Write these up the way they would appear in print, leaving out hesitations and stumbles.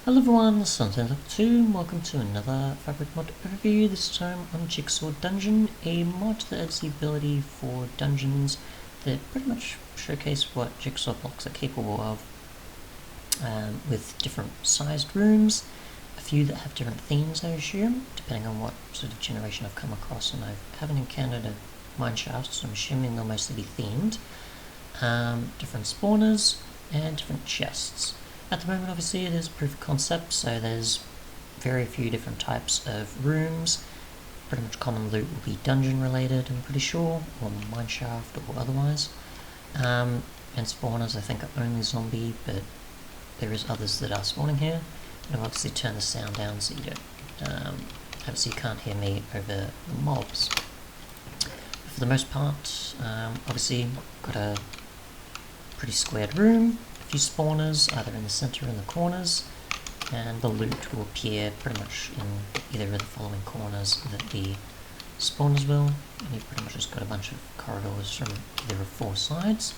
Hello everyone, this is Sunset2 and welcome to another Fabric mod overview, this time on Jigsaw Dungeon, a mod that adds the ability for dungeons that pretty much showcase what Jigsaw blocks are capable of, with different sized rooms, a few that have different themes I assume, depending on what sort of generation I've come across, and I haven't encountered a mineshaft, so I'm assuming they'll mostly be themed, different spawners, and different chests. At the moment, obviously, it is proof of concept, so there's very few different types of rooms. Pretty much common loot will be dungeon related, I'm pretty sure, or mineshaft or otherwise. And spawners, I think, are only zombie, but there is others that are spawning here. And I've obviously turned the sound down so you don't, obviously you can't hear me over the mobs. But for the most part, obviously, got a pretty squared room. Few spawners, either in the center or in the corners, and the loot will appear pretty much in either of the following corners that the spawners will, and you've pretty much just got a bunch of corridors from either of four sides.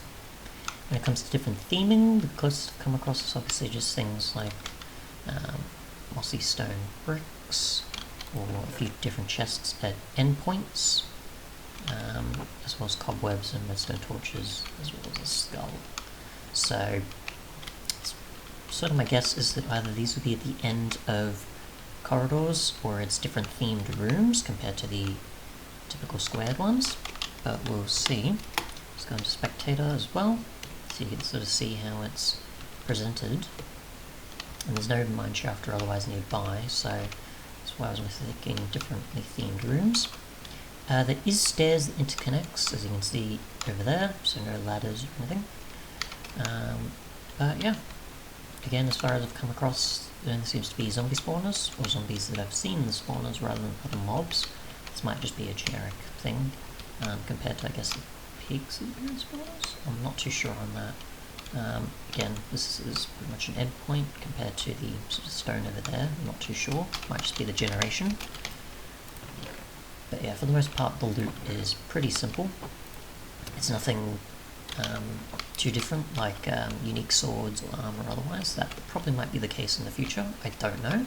When it comes to different theming, the closest I've come across is obviously just things like mossy stone bricks, or a few different chests at endpoints, as well as cobwebs and redstone torches, as well as a skull. So, sort of my guess is that either these would be at the end of corridors, or it's different themed rooms compared to the typical squared ones, but we'll see. Let's go into spectator as well, so you can sort of see how it's presented. And there's no mineshaft or otherwise nearby, so that's why I was thinking differently themed rooms. There is stairs that interconnects, as you can see over there, so no ladders or anything. But yeah, again, as far as I've come across, there seems to be zombie spawners, or zombies that have seen the spawners rather than other mobs. This might just be a generic thing, compared to, I guess, the pigs that appear in spawners. I'm not too sure on that. Again, this is pretty much an endpoint compared to the sort of stone over there. I'm not too sure. Might just be the generation. But yeah, for the most part, the loot is pretty simple. It's nothing too different, like unique swords or armor or otherwise. That probably might be the case in the future, I don't know.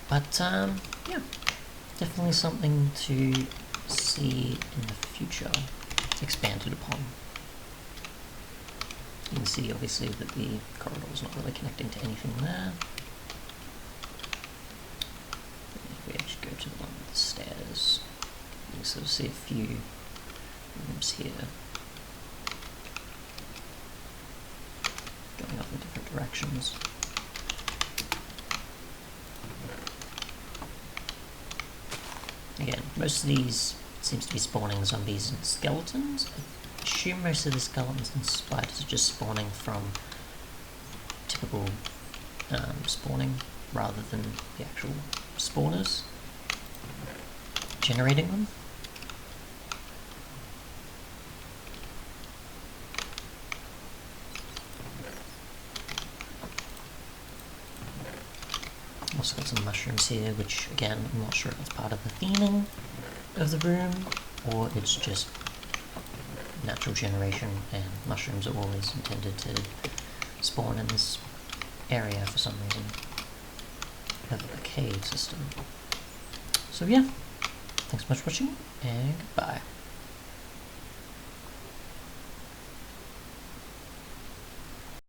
But yeah, definitely something to see in the future expanded upon. You can see obviously that the corridor is not really connecting to anything there. If we actually go to the one with the stairs, you can sort of see a few rooms here going up in different directions. Again, most of these seems to be spawning zombies and skeletons. I assume most of the skeletons and spiders are just spawning from typical spawning rather than the actual spawners generating them. Also got some mushrooms here, which again, I'm not sure if it's part of the theming of the room, or it's just natural generation, and mushrooms are always intended to spawn in this area for some reason. We have a cave system. So yeah, thanks so much for watching, and goodbye.